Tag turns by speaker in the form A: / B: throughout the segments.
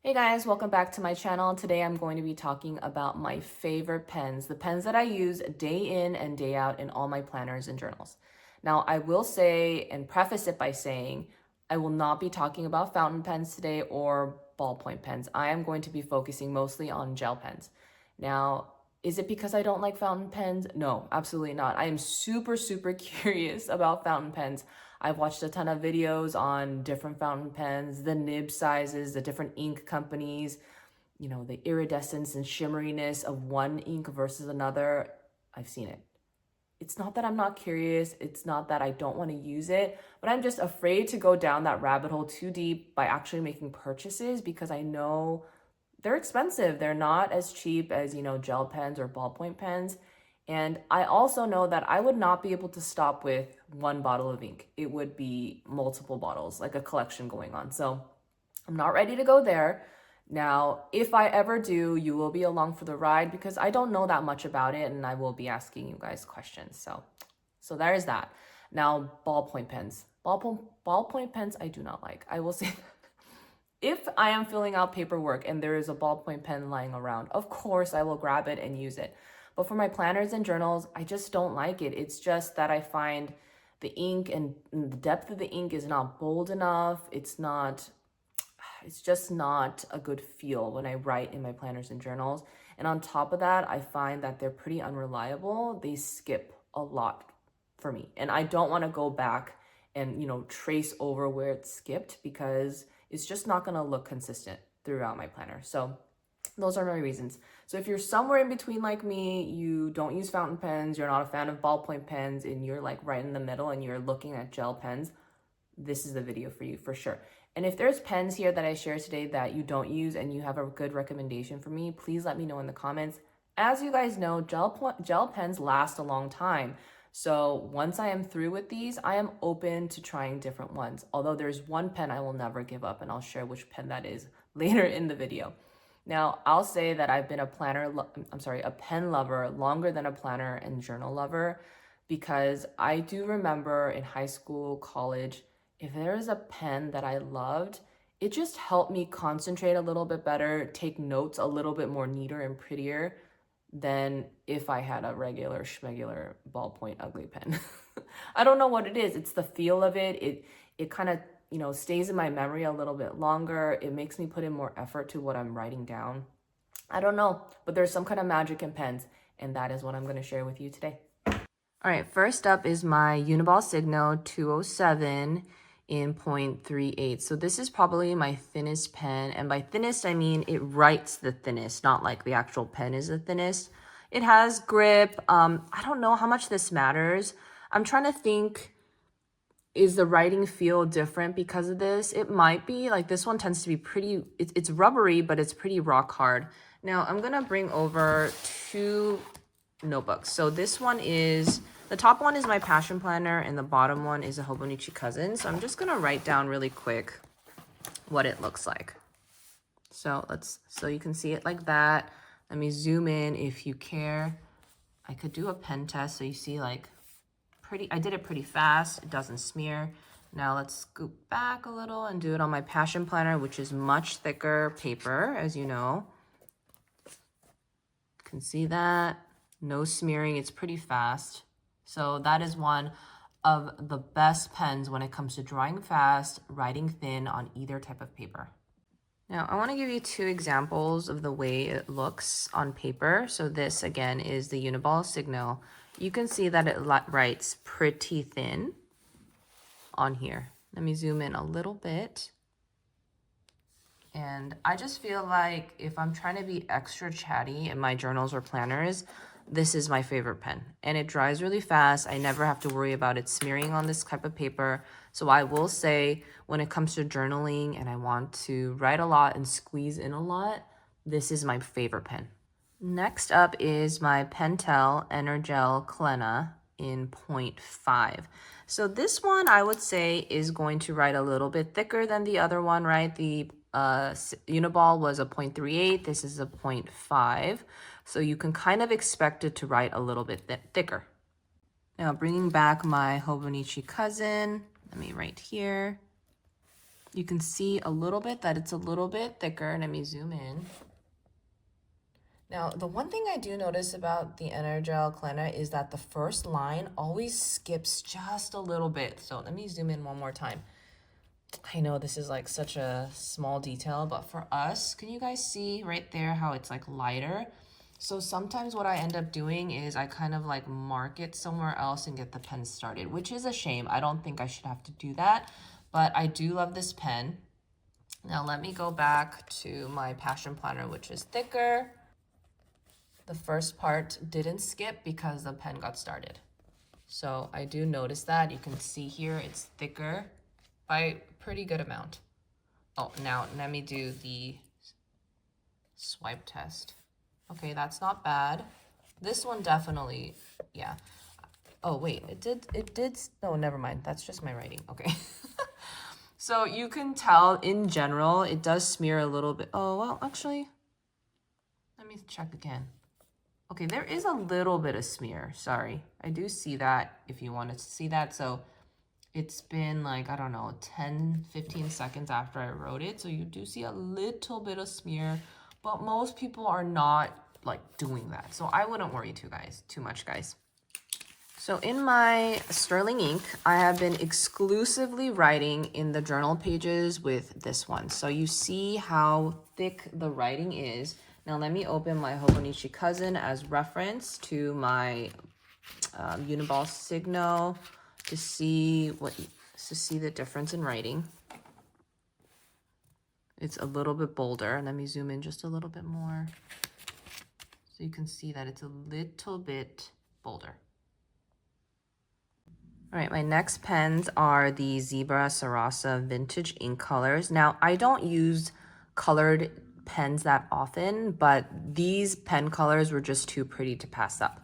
A: Hey guys, welcome back to my channel. Today I'm going to be talking about my favorite pens, the pens that I use day in and day out in all my planners and journals. Now, I will say and preface it by saying I will not be talking about fountain pens today or ballpoint pens. I am going to be focusing mostly on gel pens. Now, is it because I don't like fountain pens? No, absolutely not. I am super curious about fountain pens. I've watched a ton of videos on different fountain pens, the nib sizes, the different ink companies, the iridescence and shimmeriness of one ink versus another. I've seen it. It's not that I'm not curious. It's not that I don't want to use it, but I'm just afraid to go down that rabbit hole too deep by actually making purchases because I know they're expensive. They're not as cheap as, gel pens or ballpoint pens. And I also know that I would not be able to stop with one bottle of ink. It would be multiple bottles, like a collection going on. So I'm not ready to go there. Now, if I ever do, you will be along for the ride because I don't know that much about it and I will be asking you guys questions. So there is that. Now, ballpoint pens. Ballpoint pens I do not like. I will say if I am filling out paperwork and there is a ballpoint pen lying around, of course I will grab it and use it. But for my planners and journals, I just don't like it. It's just that I find the ink and the depth of the ink is not bold enough. It's just not a good feel when I write in my planners and journals. And on top of that, I find that they're pretty unreliable. They skip a lot for me. And I don't want to go back and, trace over where it skipped because it's just not going to look consistent throughout my planner. So those are my reasons. So if you're somewhere in between like me, you don't use fountain pens, you're not a fan of ballpoint pens, and you're like right in the middle and you're looking at gel pens, this is the video for you for sure. And if there's pens here that I share today that you don't use and you have a good recommendation for me, please let me know in the comments. As you guys know, gel pens last a long time. So once I am through with these, I am open to trying different ones. Although there's one pen I will never give up, and I'll share which pen that is later in the video. Now, I'll say that I've been a pen lover longer than a planner and journal lover because I do remember in high school, college, if there is a pen that I loved, it just helped me concentrate a little bit better, take notes a little bit more neater and prettier than if I had a regular schmegular ballpoint ugly pen. I don't know what it is. It's the feel of it. It kind of, stays in my memory a little bit longer. It makes me put in more effort to what I'm writing down. I don't know, but there's some kind of magic in pens, and that is what I'm going to share with you today. All right, first up is my Uni-ball Signo 207 in 0.38. So this is probably my thinnest pen, and by thinnest I mean it writes the thinnest, not like the actual pen is the thinnest. It has grip. I don't know how much this matters. I'm trying to think, is the writing feel different because of this? It might be. Like this one tends to be pretty, it's rubbery, but it's pretty rock hard. Now I'm gonna bring over two notebooks. So this one is, the top one is my passion planner and the bottom one is a Hobonichi cousin. So I'm just gonna write down really quick what it looks like. So you can see it like that. Let me zoom in if you care. I could do a pen test so you see like I did it pretty fast. It doesn't smear. Now let's scoop back a little and do it on my passion planner, which is much thicker paper, as you know. You can see that. No smearing. It's pretty fast. So that is one of the best pens when it comes to drawing fast, writing thin on either type of paper. Now, I want to give you two examples of the way it looks on paper. So this, again, is the Uni-ball Signo. You can see that it writes pretty thin on here. Let me zoom in a little bit. And I just feel like if I'm trying to be extra chatty in my journals or planners, this is my favorite pen. And it dries really fast. I never have to worry about it smearing on this type of paper. So I will say when it comes to journaling and I want to write a lot and squeeze in a lot, this is my favorite pen. Next up is my Pentel EnerGel Clena in 0.5. So this one I would say is going to write a little bit thicker than the other one, right? The Uni-ball was a 0.38. This is a 0.5. So you can kind of expect it to write a little bit thicker. Now bringing back my Hobonichi cousin, let me write here. You can see a little bit that it's a little bit thicker. Let me zoom in. Now, the one thing I do notice about the EnerGel Clena is that the first line always skips just a little bit. So let me zoom in one more time. I know this is like such a small detail, but for us, can you guys see right there how it's like lighter? So sometimes what I end up doing is I kind of like mark it somewhere else and get the pen started, which is a shame. I don't think I should have to do that, but I do love this pen. Now let me go back to my Passion Planner, which is thicker. The first part didn't skip because the pen got started. So I do notice that. You can see here it's thicker by a pretty good amount. Oh, now let me do the swipe test. Okay, that's not bad. This one definitely, yeah. Oh, wait, it did, no, never mind. That's just my writing, okay. So you can tell in general, it does smear a little bit. Oh, well, actually, let me check again. Okay, there is a little bit of smear, sorry. I do see that if you wanted to see that. So it's been like, I don't know, 10, 15 seconds after I wrote it. So you do see a little bit of smear, but most people are not like doing that. So I wouldn't worry too much, guys. So in my Sterling ink, I have been exclusively writing in the journal pages with this one. So you see how thick the writing is. Now let me open my Hobonichi Cousin as reference to my Uni-ball Signo to see the difference in writing. It's a little bit bolder. Let me zoom in just a little bit more. So you can see that it's a little bit bolder. All right, my next pens are the Zebra Sarasa Vintage ink colors. Now, I don't use colored pens that often, but these pen colors were just too pretty to pass up.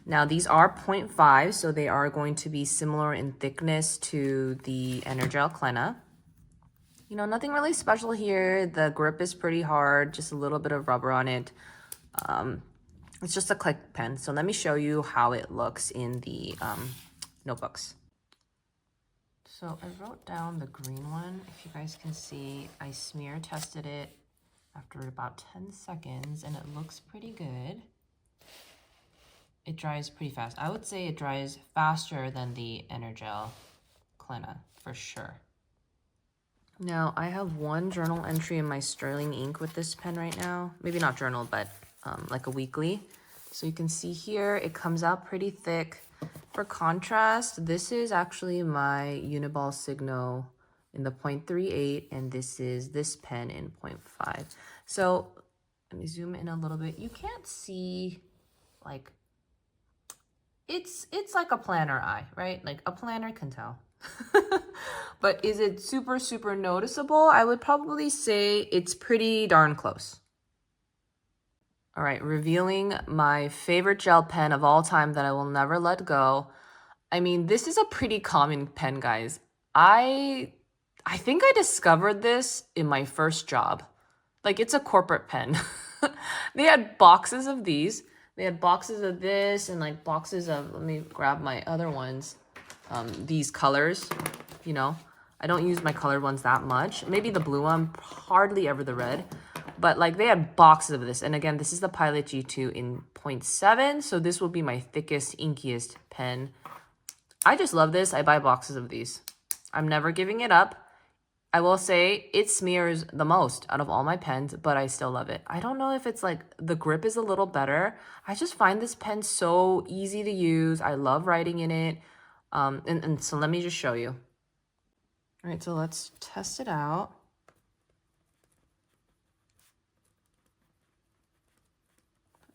A: Now, these are 0.5, so they are going to be similar in thickness to the EnerGel Clena. You know, nothing really special here. The grip is pretty hard, just a little bit of rubber on it. It's just a click pen. So let me show you how it looks in the notebooks. So I wrote down the green one. If you guys can see, I smear tested it after about 10 seconds and it looks pretty good. It dries pretty fast. I would say it dries faster than the EnerGel Clena for sure. Now I have one journal entry in my Sterling ink with this pen right now. Maybe not journal, but like a weekly. So you can see here, it comes out pretty thick. For contrast, this is actually my Uni-ball Signo in the 0.38, and this is this pen in 0.5. So let me zoom in a little bit. You can't see, like, it's like a planner eye, right? Like a planner can tell. But is it super, super noticeable? I would probably say it's pretty darn close. All right, revealing my favorite gel pen of all time that I will never let go. I mean, this is a pretty common pen, guys. I think I discovered this in my first job. Like, it's a corporate pen. They had boxes of these. They had boxes of this and like boxes of, let me grab my other ones. These colors, you know. I don't use my colored ones that much. Maybe the blue one, hardly ever the red. But like they had boxes of this. And again, this is the Pilot G2 in 0.7. So this will be my thickest, inkiest pen. I just love this. I buy boxes of these. I'm never giving it up. I will say it smears the most out of all my pens, but I still love it. I don't know if it's like the grip is a little better. I just find this pen so easy to use. I love writing in it. And so let me just show you. All right, so let's test it out.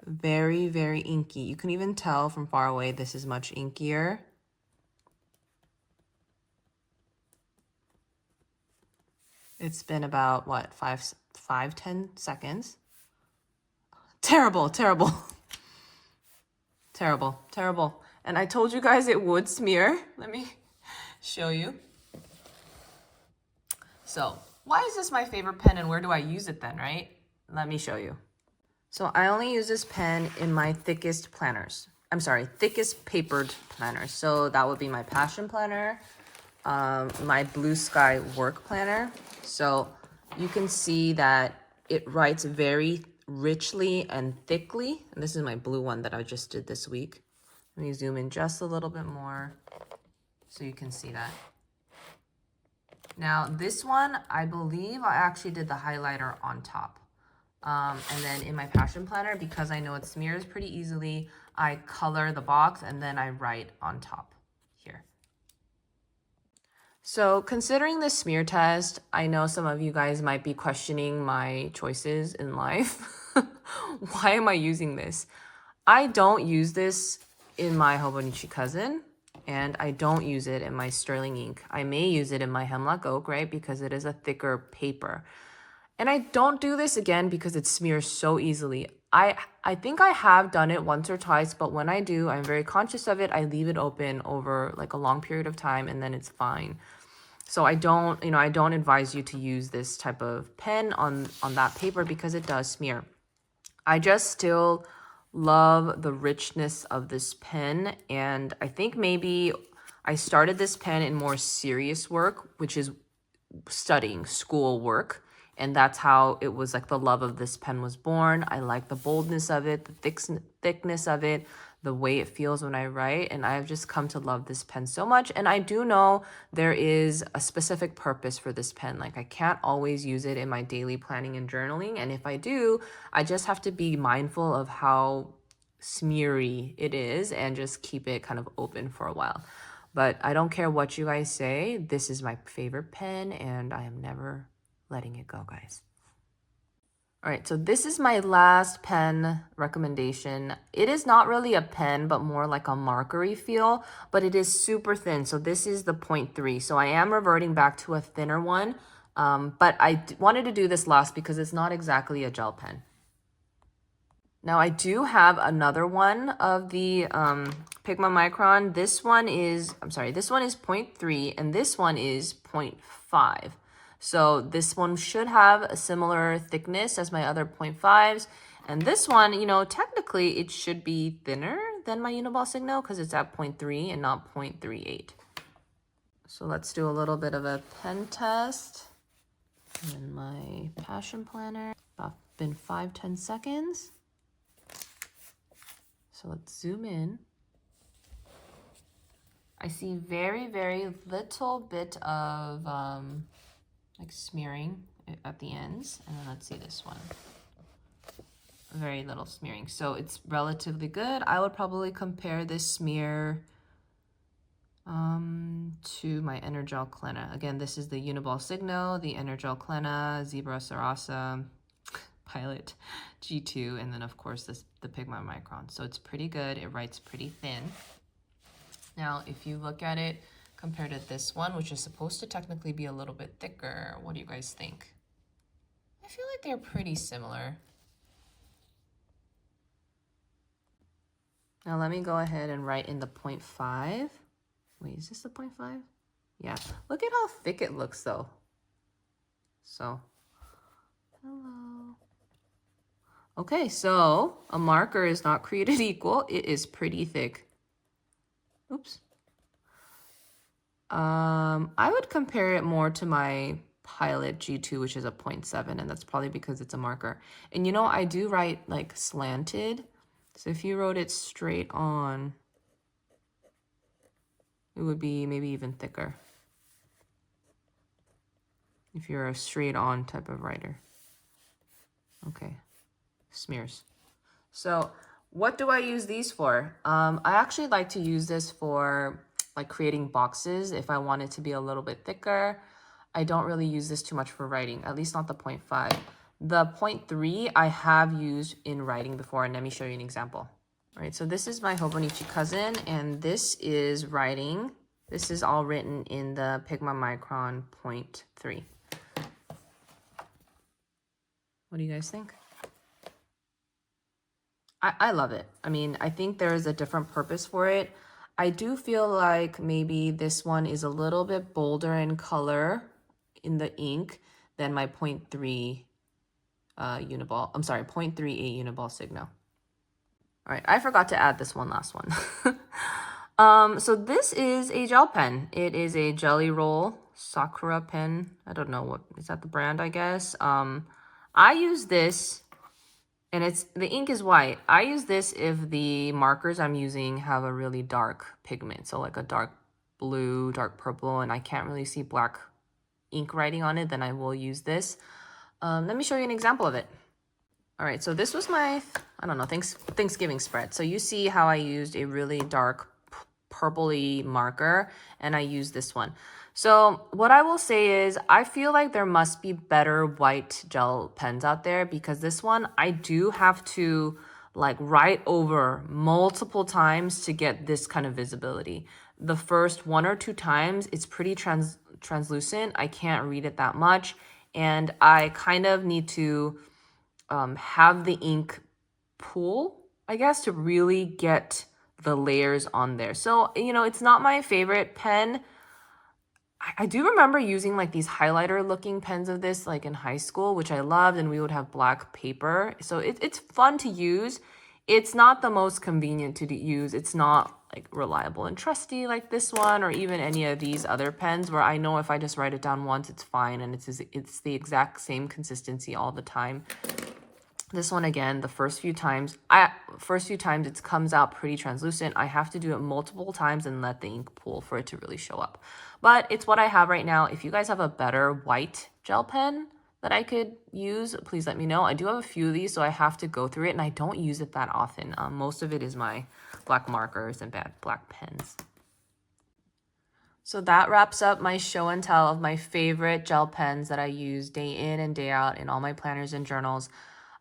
A: Very, very inky. You can even tell from far away this is much inkier. It's been about, what, 10 seconds? Terrible, terrible. Terrible, terrible. And I told you guys it would smear. Let me show you. So, why is this my favorite pen and where do I use it then, right? Let me show you. So I only use this pen in my thickest planners. I'm sorry, thickest papered planners. So that would be my Passion Planner, my Blue Sky work planner. So you can see that it writes very richly and thickly. And this is my blue one that I just did this week. Let me zoom in just a little bit more so you can see that. Now this one, I believe I actually did the highlighter on top. And then in my passion planner, because I know it smears pretty easily, I color the box and then I write on top here. So considering this smear test, I know some of you guys might be questioning my choices in life. Why am I using this? I don't use this in my Hobonichi Cousin, and I don't use it in my Sterling ink. I may use it in my Hemlock Oak, right? Because it is a thicker paper. And I don't do this again because it smears so easily. I think I have done it once or twice, but when I do, I'm very conscious of it. I leave it open over like a long period of time and then it's fine. So I don't advise you to use this type of pen on that paper because it does smear. I just still love the richness of this pen, and I think maybe I started this pen in more serious work, which is studying school work. And that's how it was like the love of this pen was born. I like the boldness of it, the thickness of it, the way it feels when I write. And I've just come to love this pen so much. And I do know there is a specific purpose for this pen. Like I can't always use it in my daily planning and journaling. And if I do, I just have to be mindful of how smeary it is and just keep it kind of open for a while. But I don't care what you guys say. This is my favorite pen and I am never letting it go, guys. All right, so this is my last pen recommendation. It is not really a pen, but more like a markery feel, but it is super thin. So this is the 0.3. So I am reverting back to a thinner one, but I wanted to do this last because it's not exactly a gel pen. Now I do have another one of the Pigma Micron. This one is 0.3 and this one is 0.5. So this one should have a similar thickness as my other 0.5s. And this one, you know, technically it should be thinner than my Uni-ball Signo because it's at 0.3 and not 0.38. So let's do a little bit of a pen test. In my passion planner, about been 5-10 seconds. So let's zoom in. I see very, very little bit of like smearing at the ends. And then let's see this one. Very little smearing. So it's relatively good. I would probably compare this smear to my EnerGel Clena. Again, this is the Uni-ball Signo, the EnerGel Clena, Zebra Sarasa Pilot G2, and then of course the Pigma Micron. So it's pretty good. It writes pretty thin. Now, if you look at it compared to this one, which is supposed to technically be a little bit thicker, what do you guys think? I feel like they're pretty similar. Now let me go ahead and write in the 0.5. Wait, is this the 0.5? Yeah, look at how thick it looks though. So, hello. Okay, so a marker is not created equal. It is pretty thick. Oops. I would compare it more to my Pilot G2, which is a 0.7, and that's probably because it's a marker. And you know, I do write like slanted. So if you wrote it straight on, it would be maybe even thicker if you're a straight on type of writer. Okay, smears. So what do I use these for? I actually like to use this for like creating boxes if I want it to be a little bit thicker. I don't really use this too much for writing, at least not the 0.5. The 0.3 I have used in writing before, and let me show you an example. All right, so this is my Hobonichi Cousin, and this is writing. This is all written in the Pigma Micron 0.3. What do you guys think? I love it. I mean, I think there is a different purpose for it. I do feel like maybe this one is a little bit bolder in color in the ink than my 0.3 Uni-ball. I'm sorry, 0.38 Uni-ball Signo. All right, I forgot to add this one last one. So this is a gel pen. It is a Jelly Roll Sakura pen. I don't know what is that the brand, I guess. I use this and the ink is white. I use this if the markers I'm using have a really dark pigment, so like a dark blue, dark purple, and I can't really see black ink writing on it, then I will use this. Let me show you an example of it. All right, so this was my, I don't know, Thanksgiving spread. So you see how I used a really dark purpley marker, and I used this one. So what I will say is I feel like there must be better white gel pens out there, because this one I do have to like write over multiple times to get this kind of visibility. The first 1 or 2 times it's pretty translucent. I can't read it that much, and I kind of need to have the ink pool, I guess, to really get the layers on there. So, you know, it's not my favorite pen. I do remember using like these highlighter looking pens of this like in high school, which I loved, and we would have black paper. So it's fun to use. It's not the most convenient to use. It's not like reliable and trusty like this one, or even any of these other pens where I know if I just write it down once, it's fine, and it's the exact same consistency all the time. This one, again, the first few times it comes out pretty translucent. I have to do it multiple times and let the ink pool for it to really show up. But it's what I have right now. If you guys have a better white gel pen that I could use, please let me know. I do have a few of these, so I have to go through it, and I don't use it that often. Most of it is my black markers and black pens. So that wraps up my show and tell of my favorite gel pens that I use day in and day out in all my planners and journals.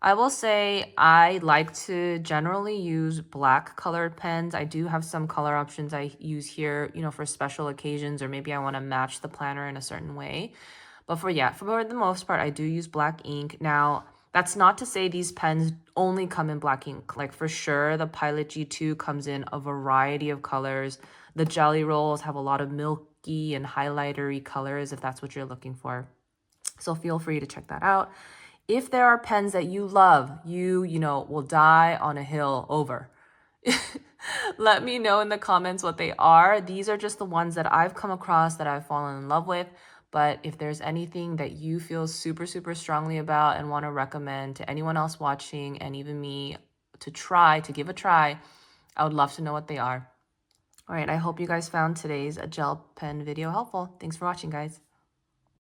A: I will say I like to generally use black colored pens. I do have some color options I use here, you know, for special occasions, or maybe I want to match the planner in a certain way. But for the most part, I do use black ink. Now, that's not to say these pens only come in black ink. Like for sure, the Pilot G2 comes in a variety of colors. The Jelly Rolls have a lot of milky and highlightery colors if that's what you're looking for. So feel free to check that out. If there are pens that you love, you know, will die on a hill over, let me know in the comments what they are. These are just the ones that I've come across that I've fallen in love with. But if there's anything that you feel super, super strongly about and want to recommend to anyone else watching, and even me to give a try, I would love to know what they are. All right, I hope you guys found today's gel pen video helpful. Thanks for watching, guys.